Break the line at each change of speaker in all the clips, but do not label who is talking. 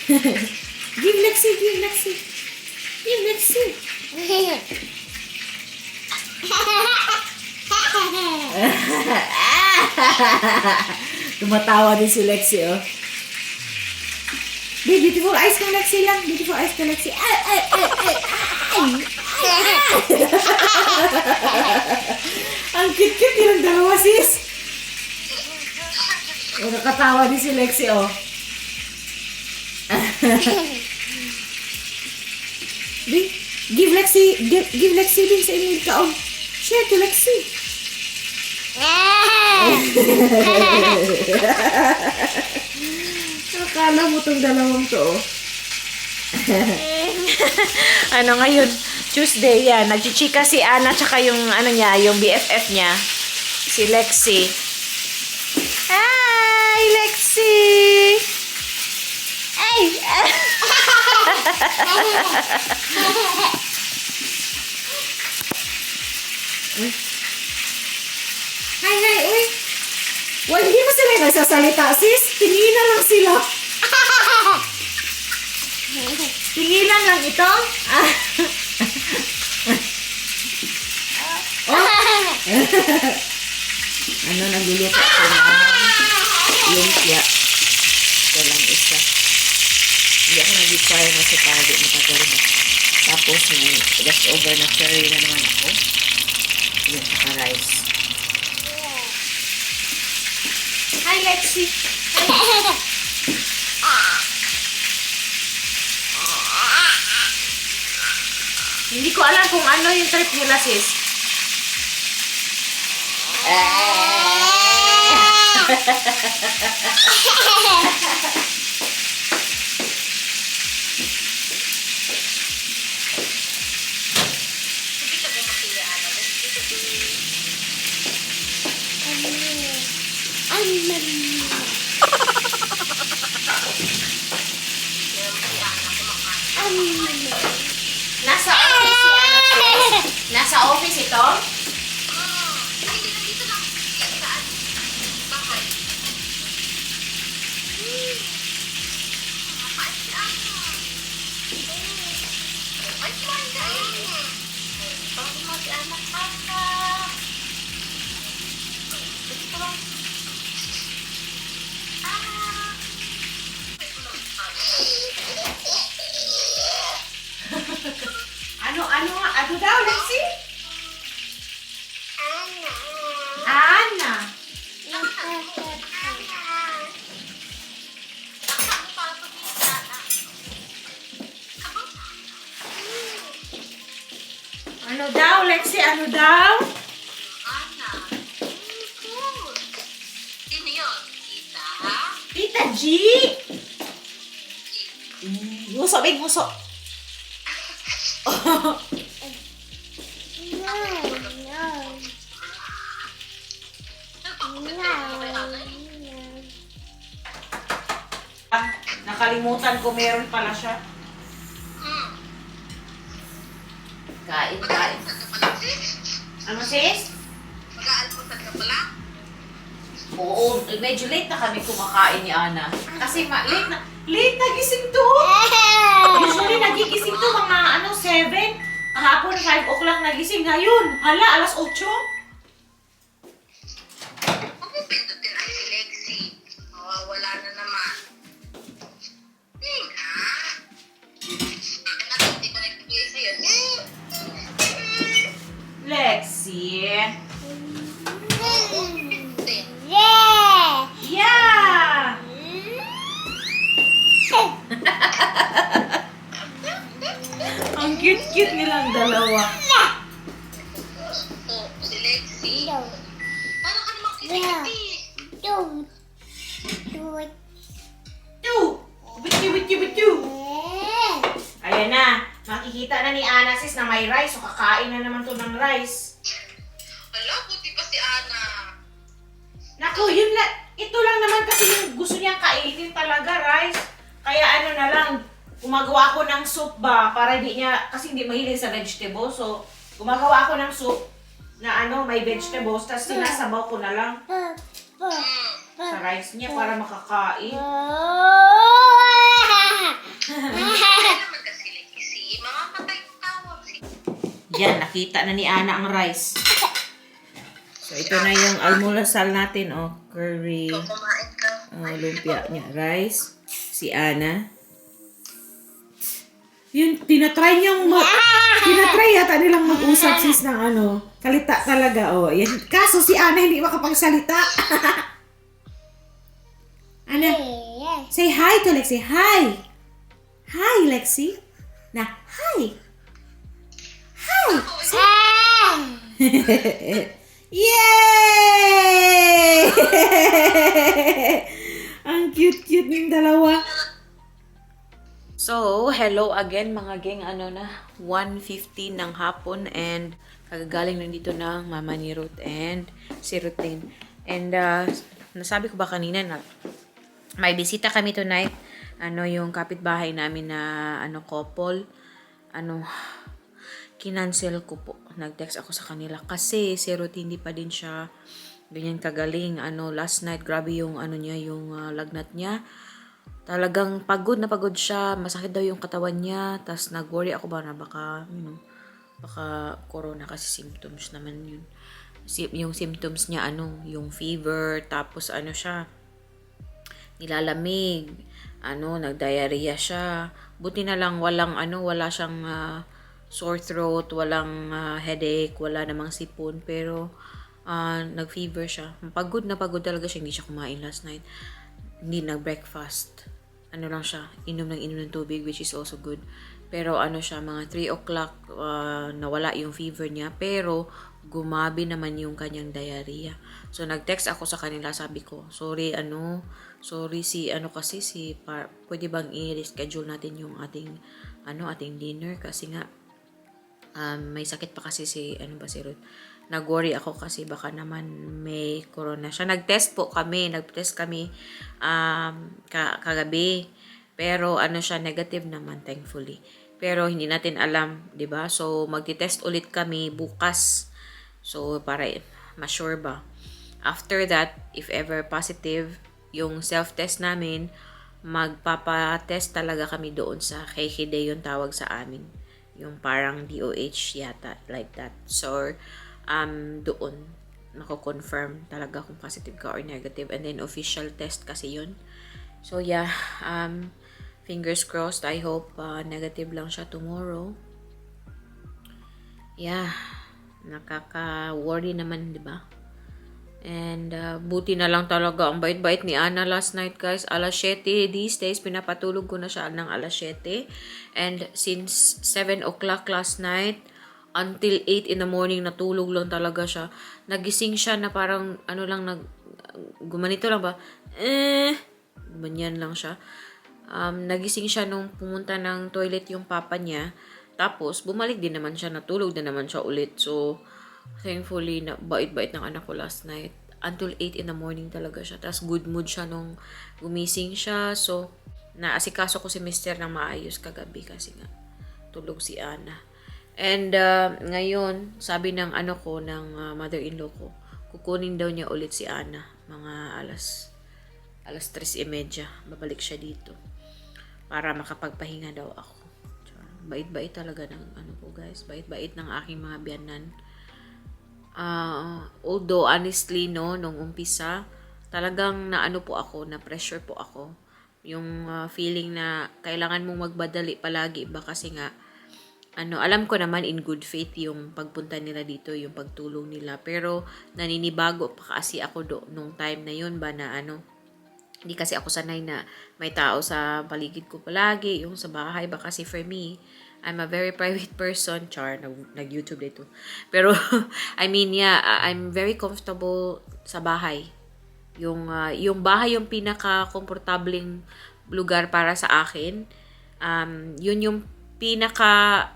Give Lexi, give Lexi. Give Lexi. Tumatawa din si Lexi, oh. Babe, beautiful eyes kang Lexi lang. Beautiful eyes kang Lexi. Ay, ay, ay, ay, ay. Ang cute-cute nilang dalawa, sis. Oh, nakatawa din si Lexi, oh. Give Lexi din sa inyong kaon. Share to Lexi. Akala mo tong dalawang to, oh.
Ano ngayon? Tuesday yan. Nagchichika si Ana tsaka yung ano niya, yung BFF niya. Si Lexi. Hi, Lexi! Ay!
Hi, hi, uy. Well, hindi mo sila nagsasalita, sis. Tinginan lang sila. Tinginan lang ito. Oh. Ano, nagluluto ako ng lumpia. Ito lang isa. Hindi ako nag-require na sa pagi. Matagal na. Tapos, may leftover na curry na naman ako. Yung rice. Hi, Lexi.
Hindi ko alam kung ano yung trip nila, sis. Nasa office si Ana, sis. Nasa office ito? Ano daw, Lexi? Ana. Ano daw, Lexi? Ano daw?
Sino yun? Tita?
Tita G. Nguso, big nguso. Nakalimutan ko meron pala siya. Kain.
Mag-aalmusal ka pala, sis?
Ano, sis?
Mag-aalmusal ka pala?
Oo, medyo late na kami kumakain ni Ana. Kasi late nagising to. Usually nagigising to mga 7. Kahapon 5 o'clock nagising. Ngayon, hala, 8:00.
Pindutin ang si Lexi. Mawawala na naman. Tina? Ano, hindi ko nagbibigay sa'yo.
Lexi.
Pindutin.
Yeah! Ang cute-cute nilang dalawa.
Si Lexi. Parang ka naman kinikiti.
Bitu. Ayan na. Makikita na ni Ana, sis, na may rice. So, kakain na naman to ng rice.
Hala, buti pa si Ana.
Naku, yun na. Ito lang naman kasi yung gusto niyang kainin talaga, rice. Kaya ano na lang, gumagawa ako ng soup ba, para hindi niya, kasi hindi mahilig sa vegetables. So, gumagawa ako ng soup na may vegetables, tapos sinasabaw ko na lang sa rice niya para makakain.
Kaya naman kasi Lexi, mamamatay yung tawag.
Yan, nakita na ni Ana ang rice. So, ito na yung almusal natin, oh. Curry,
Ikaw kumain ka.
lumpia niya. Rice, si Ana. Yun, tinatry yata nilang mag-usap sis ng ano, salita talaga, oh. Yan. Kaso si Ana hindi makapagsalita. Ana, say hi to Lexi. Hi! Hi, Lexi. Na, hi! Hi! Yay! Ang cute-cute ng dalawa. So, hello again mga geng. Ano na, 1:15 ng hapon and kagagaling lang dito ng mama ni Ruth and si Rutin. And nasabi ko ba kanina na may bisita kami tonight. Ano yung kapitbahay namin na couple. Kinancel ko po. Nag-text ako sa kanila kasi si Ruth hindi pa din siya ganyan kagaling. Last night grabe yung niya, yung lagnat niya. Talagang pagod na pagod siya. Masakit daw yung katawan niya. Tapos nag-worry ako ba na baka, baka corona kasi symptoms naman yun. Yung symptoms niya, yung fever. Tapos siya, nilalamig. Nag-diarrhea siya. Buti na lang wala siyang sore throat, walang headache, wala namang sipon. Pero, nag-fever siya. Pagod na pagod talaga siya. Hindi siya kumain last night. Hindi nag-breakfast. Lang siya, inom ng tubig, which is also good. Pero siya, mga 3 o'clock, nawala yung fever niya. Pero, gumabi naman yung kanyang diarrhea. So, nag-text ako sa kanila, sabi ko, sorry pwede bang i-reschedule natin yung ating dinner? Kasi nga, may sakit pa kasi si Ruth. Nag-worry ako kasi baka naman may corona siya. Nag-test kami kagabi. Pero siya, negative naman thankfully. Pero hindi natin alam, 'di ba? So magti-test ulit kami bukas. So para ma-sure ba. After that, if ever positive yung self-test namin, magpapa-test talaga kami doon sa KKD yung tawag sa amin. Yung parang DOH yata, like that. So, doon, mako-confirm talaga kung positive ka or negative. And then, official test kasi yun. So, yeah, fingers crossed. I hope negative lang siya tomorrow. Yeah, nakaka-worry naman, di ba? And buti na lang talaga ang bait-bait ni Ana last night, guys. Alas 7 these days, pinapatulog ko na siya ng alas 7. And since 7 o'clock last night until 8 in the morning, natulog lang talaga siya. Nagising siya na parang gumanito lang ba? Ganyan lang siya. Nagising siya nung pumunta ng toilet yung papa niya. Tapos bumalik din naman siya, natulog din naman siya ulit. So thankfully, bait-bait ng anak ko last night. Until 8 in the morning talaga siya. Tapos good mood siya nung gumising siya. So, naasikaso ko si Mr. na maayos kagabi kasi nga tulog si Ana. And ngayon, sabi ng mother-in-law ko, kukunin daw niya ulit si Ana. Mga alas 3:30. Babalik siya dito. Para makapagpahinga daw ako. Bait-bait talaga ng guys. Bait-bait ng aking mga biyanan. Although honestly nung umpisa talagang na-pressure po ako yung feeling na kailangan mong magbadali palagi ba kasi nga alam ko naman in good faith yung pagpunta nila dito, yung pagtulong nila, pero naninibago pa kasi ako nung time na yun ba na hindi kasi ako sanay na may tao sa paligid ko palagi, yung sa bahay ba kasi for me I'm a very private person. Nag-YouTube dito. Pero, I'm very comfortable sa bahay. Yung bahay yung pinaka-komportabling lugar para sa akin. Yun yung pinaka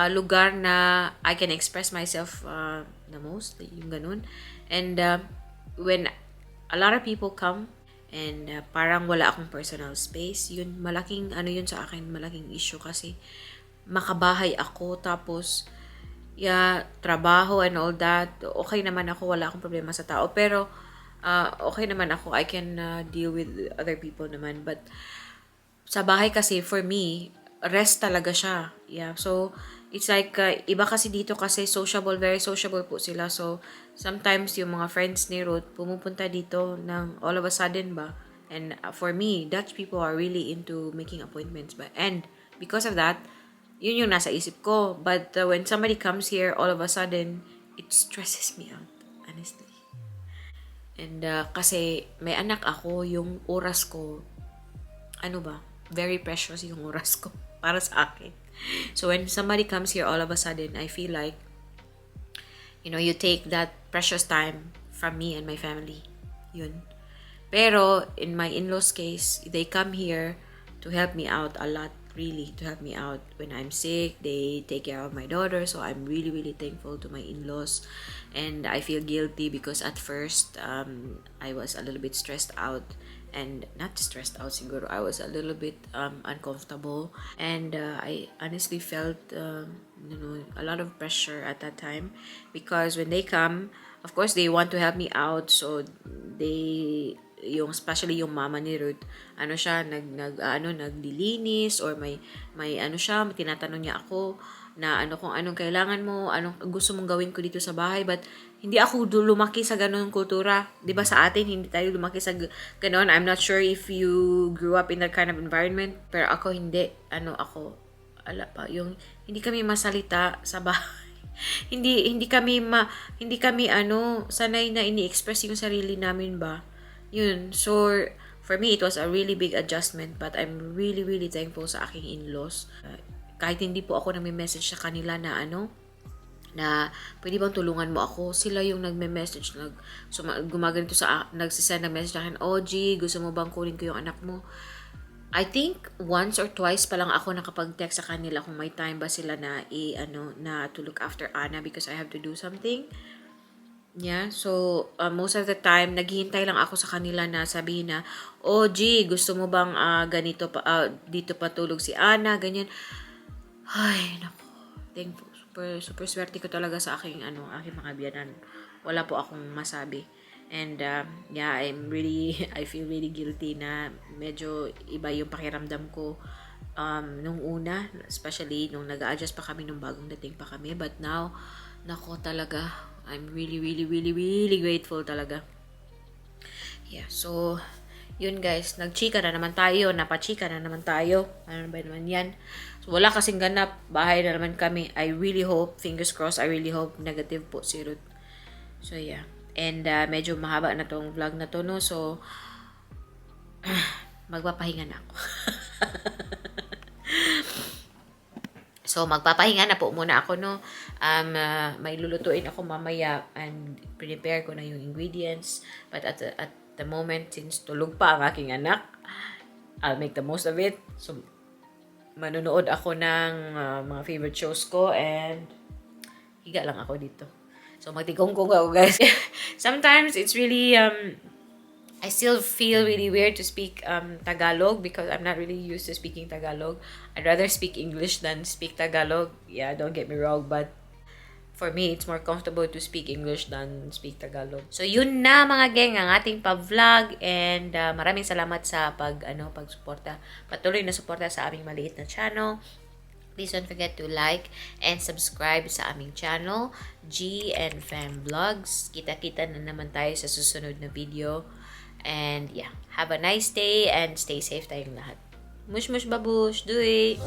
lugar na I can express myself the most. Yung ganun. And when a lot of people come and parang wala akong personal space, yun, malaking yun sa akin, malaking issue kasi makabahay ako, tapos trabaho and all that, okay naman ako, wala akong problema sa tao, pero okay naman ako, I can deal with other people naman, but
sa bahay kasi, for me, rest talaga siya. Yeah, so, it's like, iba kasi dito kasi sociable, very sociable po sila. So, sometimes yung mga friends ni Ruth, pumupunta dito ng all of a sudden ba? And for me, Dutch people are really into making appointments ba? And because of that, yun yung nasa isip ko. But when somebody comes here all of a sudden, it stresses me out, honestly. And kasi may anak ako, yung oras ko, ano ba, very precious yung oras ko para sa akin. So when somebody comes here all of a sudden, I feel like, you take that precious time from me and my family. Yun. Pero in my in-laws case, they come here to help me out a lot, really, to help me out when I'm sick. They take care of my daughter, so I'm really, really thankful to my in-laws. And I feel guilty because at first, I was a little bit stressed out. And not stressed out, siguro. I was a little bit uncomfortable. And I honestly felt, a lot of pressure at that time. Because when they come, of course, they want to help me out. So, especially yung mama ni Ruth, naglilinis or may siya, tinatanong niya ako na kung anong kailangan mo, anong gusto mong gawin ko dito sa bahay. But hindi ako lumaki sa ganung kultura. 'Di ba sa atin hindi tayo lumaki sa ganon. I'm not sure if you grew up in that kind of environment, pero ako hindi. Yung hindi kami masalita sa bahay. hindi kami sanay na ini-express yung sarili namin ba. Yun. So, for me, it was a really big adjustment, but I'm really, really thankful sa aking in-laws. Kahit hindi po ako nagme-message sa kanila na na pwede bang tulungan mo ako, sila yung nagme-message, gumaganito nagsisend ng message sa akin, G, gusto mo bang kunin ko yung anak mo? I think once or twice pa lang ako nakapag-text sa kanila kung may time ba sila na to look after Anna because I have to do something. Yeah, so most of the time naghihintay lang ako sa kanila na sabihin na, G, gusto mo bang ganito pa dito patulog si Anna, ganyan. Ay, nako. Thankful. Super swerte ko talaga sa aking mga biyanan. Wala po akong masabi. And yeah, I feel really guilty na medyo iba yung pakiramdam ko nung una, especially nung nag-a-adjust pa kami nung bagong dating pa kami. But now, nako talaga, I'm really, really, really, really grateful talaga. Yeah, so yun guys, napachika na naman tayo. Ano ba naman yan? So, wala kasing ganap. Bahay na naman kami. I really hope, fingers crossed, I really hope negative po si Ruth. So, yeah. And medyo mahaba na tong vlog na to, no? So, magpapahinga na ako. So, magpapahinga na po muna ako, no? May lulutuin ako mamaya and prepare ko na yung ingredients. But at the moment, since tulog pa ang aking anak, I'll make the most of it. So, manonood ako ng mga favorite shows ko and higa lang ako dito. So, magtigong-gong ako, guys. Sometimes, it's really, I still feel really weird to speak Tagalog because I'm not really used to speaking Tagalog. I'd rather speak English than speak Tagalog. Yeah, don't get me wrong, but for me, it's more comfortable to speak English than speak Tagalog. So, yun na mga geng ang ating pa-vlog and maraming salamat sa pagsuporta. Patuloy na suporta sa aming maliit na channel. Please don't forget to like and subscribe sa aming channel, G and Fam Vlogs. Kita-kita na naman tayo sa susunod na video. And yeah, have a nice day and stay safe tayong lahat. Mush mush babush, do it!